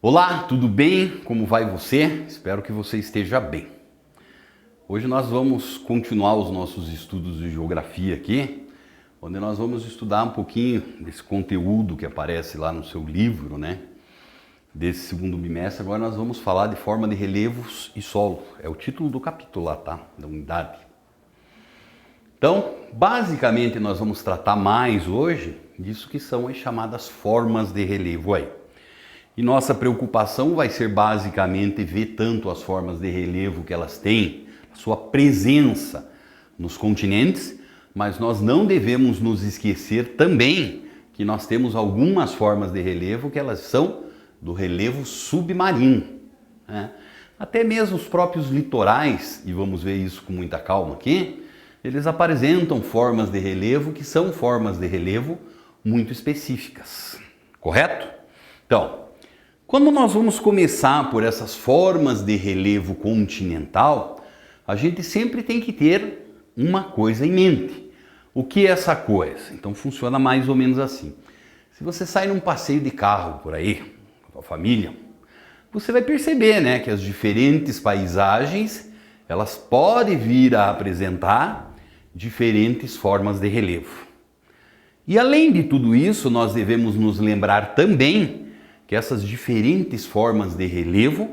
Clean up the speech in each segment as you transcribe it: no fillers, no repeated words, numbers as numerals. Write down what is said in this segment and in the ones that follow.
Olá, tudo bem? Como vai você? Espero que você esteja bem. Hoje nós vamos continuar os nossos estudos de geografia aqui, onde nós vamos estudar um pouquinho desse conteúdo que aparece lá no seu livro, né? Desse segundo bimestre. Agora nós vamos falar de forma de relevos e solo. É o título do capítulo lá, tá? Da unidade. Então, basicamente nós vamos tratar mais hoje disso que são as chamadas formas de relevo aí. E nossa preocupação vai ser basicamente ver tanto as formas de relevo que elas têm, a sua presença nos continentes, mas nós não devemos nos esquecer também que nós temos algumas formas de relevo que elas são do relevo submarino, né? Até mesmo os próprios litorais, e vamos ver isso com muita calma aqui, eles apresentam formas de relevo que são formas de relevo muito específicas, correto? Então, quando nós vamos começar por essas formas de relevo continental, a gente sempre tem que ter uma coisa em mente. O que é essa coisa? Então funciona mais ou menos assim. Se você sai num passeio de carro por aí, com a família, você vai perceber, né, que as diferentes paisagens, elas podem vir a apresentar diferentes formas de relevo. E além de tudo isso, nós devemos nos lembrar também que essas diferentes formas de relevo,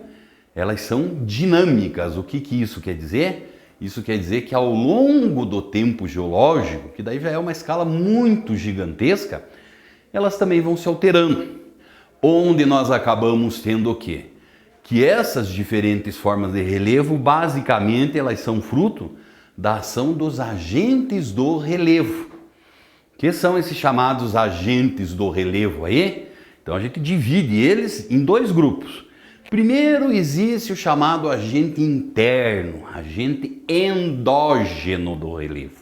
elas são dinâmicas. O que isso quer dizer? Isso quer dizer que ao longo do tempo geológico, que daí já é uma escala muito gigantesca, elas também vão se alterando. Onde nós acabamos tendo o quê? Que essas diferentes formas de relevo, basicamente, elas são fruto da ação dos agentes do relevo. Que são esses chamados agentes do relevo aí? Então a gente divide eles em dois grupos. Primeiro existe o chamado agente interno, agente endógeno do relevo.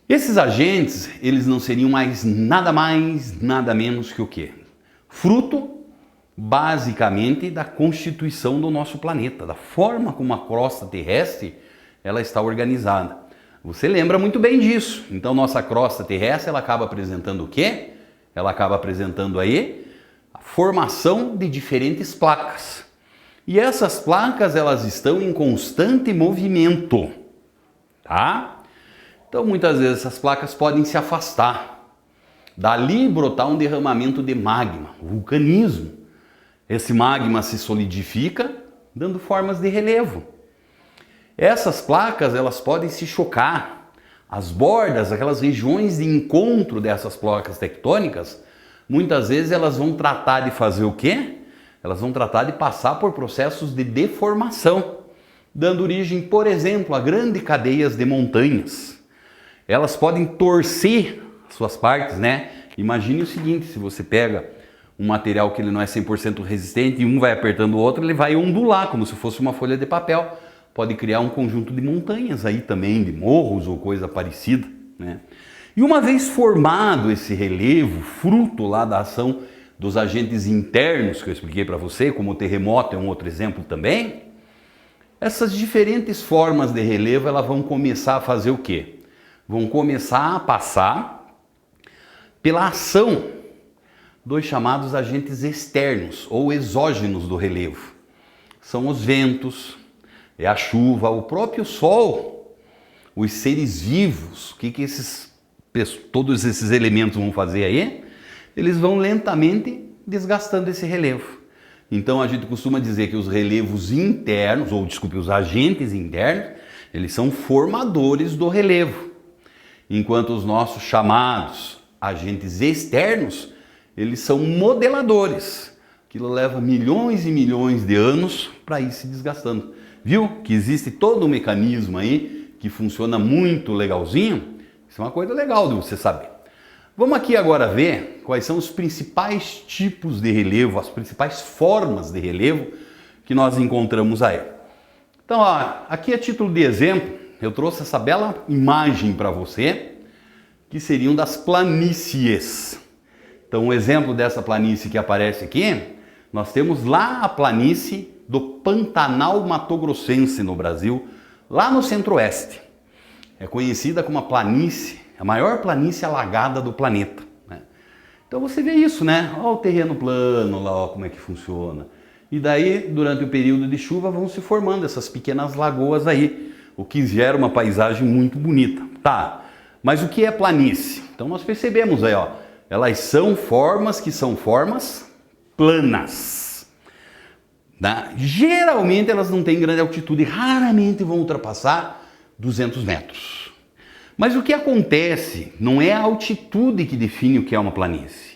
Esses agentes, eles não seriam mais, nada menos que o quê? Fruto, basicamente, da constituição do nosso planeta, da forma como a crosta terrestre ela está organizada. Você lembra muito bem disso. Então nossa crosta terrestre ela acaba apresentando o quê? Ela acaba apresentando aí a formação de diferentes placas. E essas placas, elas estão em constante movimento, tá? Então, muitas vezes essas placas podem se afastar. Dali brotar um derramamento de magma, vulcanismo. Esse magma se solidifica, dando formas de relevo. Essas placas, elas podem se chocar. As bordas, aquelas regiões de encontro dessas placas tectônicas, muitas vezes elas vão tratar de fazer o quê? Elas vão tratar de passar por processos de deformação, dando origem, por exemplo, a grandes cadeias de montanhas. Elas podem torcer suas partes, né? Imagine o seguinte, se você pega um material que ele não é 100% resistente e um vai apertando o outro, ele vai ondular como se fosse uma folha de papel. Pode criar um conjunto de montanhas aí também, de morros ou coisa parecida, né? E uma vez formado esse relevo, fruto lá da ação dos agentes internos que eu expliquei para você, como o terremoto é um outro exemplo também, essas diferentes formas de relevo elas vão começar a fazer o quê? Vão começar a passar pela ação dos chamados agentes externos ou exógenos do relevo. São os ventos, é a chuva, o próprio sol, os seres vivos. O que todos esses elementos vão fazer aí? Eles vão lentamente desgastando esse relevo. Então a gente costuma dizer que os relevos internos, os agentes internos, eles são formadores do relevo. Enquanto os nossos chamados agentes externos, eles são modeladores. Aquilo leva milhões e milhões de anos para ir se desgastando. Viu que existe todo um mecanismo aí que funciona muito legalzinho? Isso é uma coisa legal de você saber. Vamos aqui agora ver quais são os principais tipos de relevo, as principais formas de relevo que nós encontramos aí. Então, ó, aqui a título de exemplo, eu trouxe essa bela imagem para você, que seriam das planícies. Então, um exemplo dessa planície que aparece aqui, nós temos lá a planície do Pantanal Mato-Grossense no Brasil, lá no centro-oeste. É conhecida como a planície, a maior planície alagada do planeta, né? Então você vê isso, né? Olha o terreno plano lá, ó, como é que funciona. E daí, durante o período de chuva, vão se formando essas pequenas lagoas aí, o que gera uma paisagem muito bonita. Tá, mas o que é planície? Então nós percebemos aí, ó, elas são formas que são formas planas. Né? Geralmente elas não têm grande altitude, raramente vão ultrapassar 200 metros. Mas o que acontece não é a altitude que define o que é uma planície,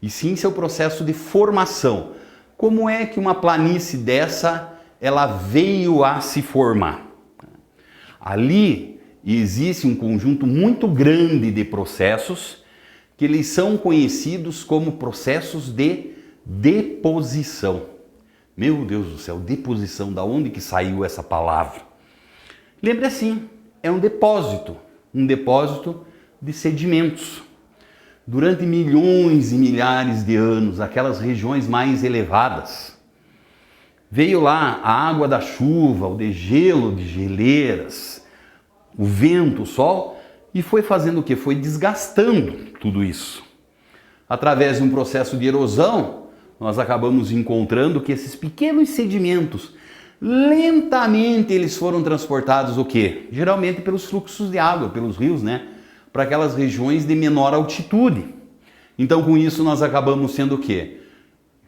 e sim seu processo de formação. Como é que uma planície dessa ela veio a se formar? Ali existe um conjunto muito grande de processos que eles são conhecidos como processos de deposição. Meu Deus do céu, deposição, da onde que saiu essa palavra? Lembre assim, é um depósito de sedimentos. Durante milhões e milhares de anos, aquelas regiões mais elevadas, veio lá a água da chuva, o degelo de geleiras, o vento, o sol, e foi fazendo o quê? Foi desgastando tudo isso. Através de um processo de erosão, nós acabamos encontrando que esses pequenos sedimentos, lentamente eles foram transportados o quê? Geralmente pelos fluxos de água, pelos rios, né? Para aquelas regiões de menor altitude. Então, com isso, nós acabamos sendo o quê?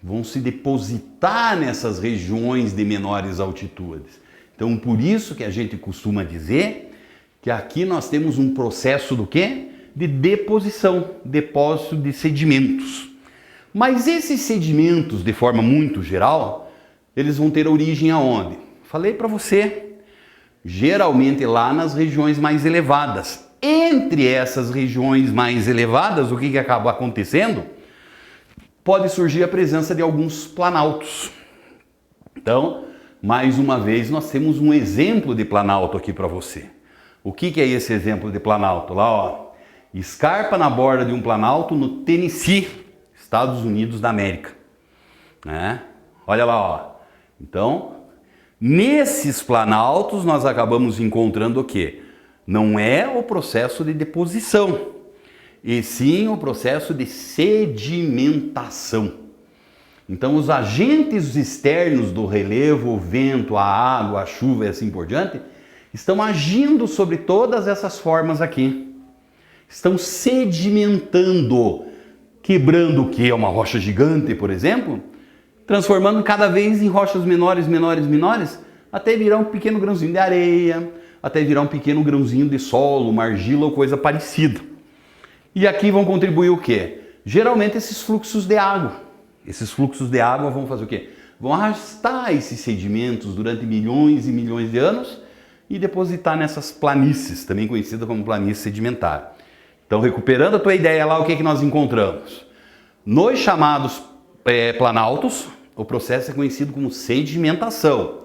Vão se depositar nessas regiões de menores altitudes. Então, por isso que a gente costuma dizer que aqui nós temos um processo do quê? De deposição, depósito de sedimentos. Mas esses sedimentos, de forma muito geral, eles vão ter origem aonde? Falei para você, geralmente lá nas regiões mais elevadas. Entre essas regiões mais elevadas, o que acaba acontecendo? Pode surgir a presença de alguns planaltos. Então, mais uma vez, nós temos um exemplo de planalto aqui para você. O que é esse exemplo de planalto? Lá, ó, escarpa na borda de um planalto no Tennessee, Estados Unidos da América. Né? Olha lá, ó. Então, nesses planaltos, nós acabamos encontrando o quê? Não é o processo de deposição, e sim o processo de sedimentação. Então, os agentes externos do relevo, o vento, a água, a chuva e assim por diante, estão agindo sobre todas essas formas aqui. Estão sedimentando, quebrando o que é uma rocha gigante, por exemplo, transformando cada vez em rochas menores, menores, menores, até virar um pequeno grãozinho de areia, até virar um pequeno grãozinho de solo, uma argila ou coisa parecida. E aqui vão contribuir o quê? Geralmente esses fluxos de água. Esses fluxos de água vão fazer o quê? Vão arrastar esses sedimentos durante milhões e milhões de anos e depositar nessas planícies, também conhecida como planície sedimentar. Então, recuperando a tua ideia lá, o que é que nós encontramos? Nos chamados planaltos, o processo é conhecido como sedimentação.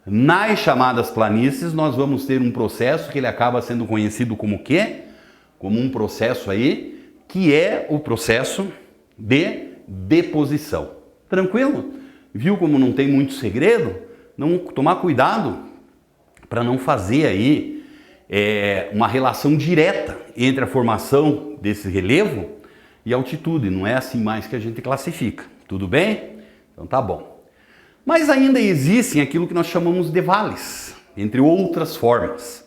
Nas chamadas planícies, nós vamos ter um processo que ele acaba sendo conhecido como o quê? Como um processo aí, que é o processo de deposição. Tranquilo? Viu como não tem muito segredo? Não tomar cuidado para não fazer aí uma relação direta entre a formação desse relevo e a altitude. Não é assim mais que a gente classifica. Tudo bem? Então tá bom. Mas ainda existem aquilo que nós chamamos de vales, entre outras formas.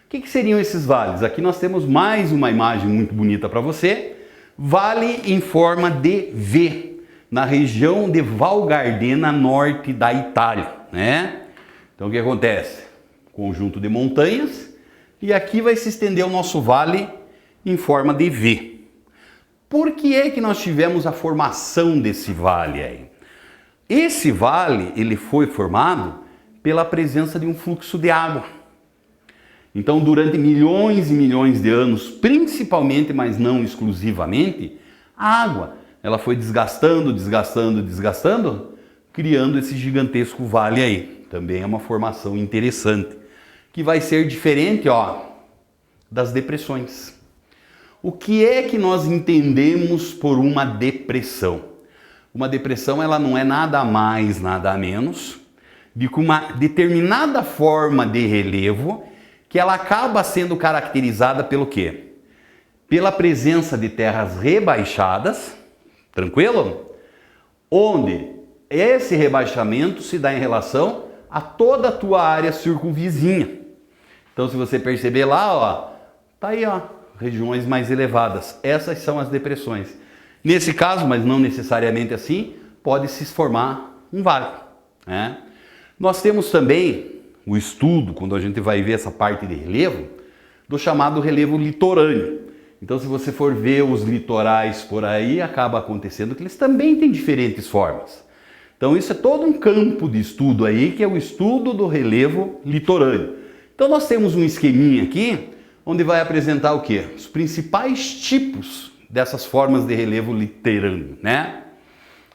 O que seriam esses vales? Aqui nós temos mais uma imagem muito bonita para você. Vale em forma de V, na região de Val Gardena, norte da Itália, né? Então o que acontece? Conjunto de montanhas, e aqui vai se estender o nosso vale em forma de V. Por que é que nós tivemos a formação desse vale aí? Esse vale, ele foi formado pela presença de um fluxo de água. Então, durante milhões e milhões de anos, principalmente, mas não exclusivamente, a água, ela foi desgastando, desgastando, desgastando, criando esse gigantesco vale aí. Também é uma formação interessante, que vai ser diferente, ó, das depressões. O que é que nós entendemos por uma depressão? Uma depressão, ela não é nada mais, nada menos de que uma determinada forma de relevo que ela acaba sendo caracterizada pelo quê? Pela presença de terras rebaixadas Tranquilo? Onde esse rebaixamento se dá em relação a toda a tua área circunvizinha. Então, se você perceber lá, ó, tá aí, ó, regiões mais elevadas. Essas são as depressões. Nesse caso, mas não necessariamente assim, pode se formar um vale, né? Nós temos também o estudo, quando a gente vai ver essa parte de relevo, do chamado relevo litorâneo. Então, se você for ver os litorais por aí, acaba acontecendo que eles também têm diferentes formas. Então, isso é todo um campo de estudo aí, que é o estudo do relevo litorâneo. Então, nós temos um esqueminha aqui, onde vai apresentar o quê? Os principais tipos dessas formas de relevo litorâneo, né?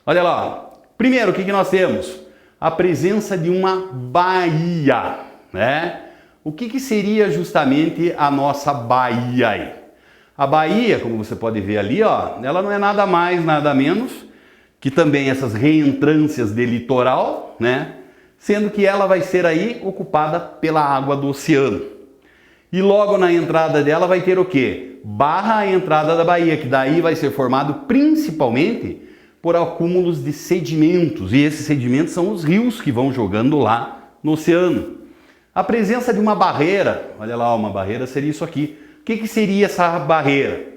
Olha lá, primeiro, o que nós temos? A presença de uma baía, né? O que seria justamente a nossa baía aí? A baía, como você pode ver ali, ó, ela não é nada mais, nada menos que também essas reentrâncias de litoral, né? Sendo que ela vai ser aí ocupada pela água do oceano. E logo na entrada dela vai ter o quê? Barra a entrada da baía, que daí vai ser formado principalmente por acúmulos de sedimentos. E esses sedimentos são os rios que vão jogando lá no oceano. A presença de uma barreira, olha lá, uma barreira seria isso aqui. O que seria essa barreira?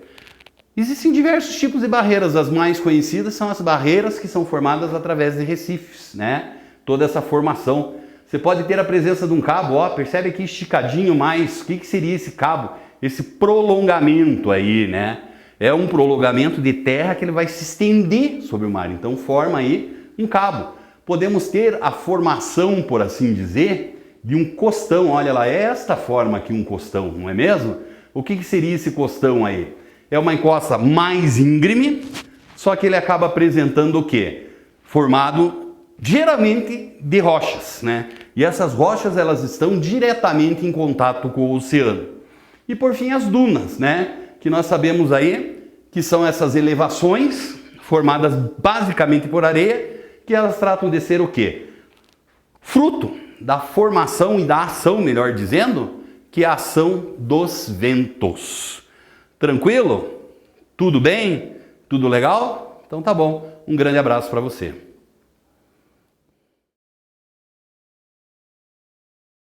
Existem diversos tipos de barreiras. As mais conhecidas são as barreiras que são formadas através de recifes, né? Toda essa formação. Você pode ter a presença de um cabo, ó, percebe aqui esticadinho mais. O que seria esse cabo? Esse prolongamento aí, né? É um prolongamento de terra que ele vai se estender sobre o mar. Então forma aí um cabo. Podemos ter a formação, por assim dizer, de um costão. Olha lá, esta forma aqui um costão, não é mesmo? O que seria esse costão aí? É uma encosta mais íngreme, só que ele acaba apresentando o quê? Formado geralmente de rochas, né? E essas rochas, elas estão diretamente em contato com o oceano. E por fim as dunas, né? Que nós sabemos aí que são essas elevações formadas basicamente por areia, que elas tratam de ser o quê? Fruto da formação e da ação, melhor dizendo, que é a ação dos ventos. Tranquilo? Tudo bem? Tudo legal? Então tá bom. Um grande abraço para você.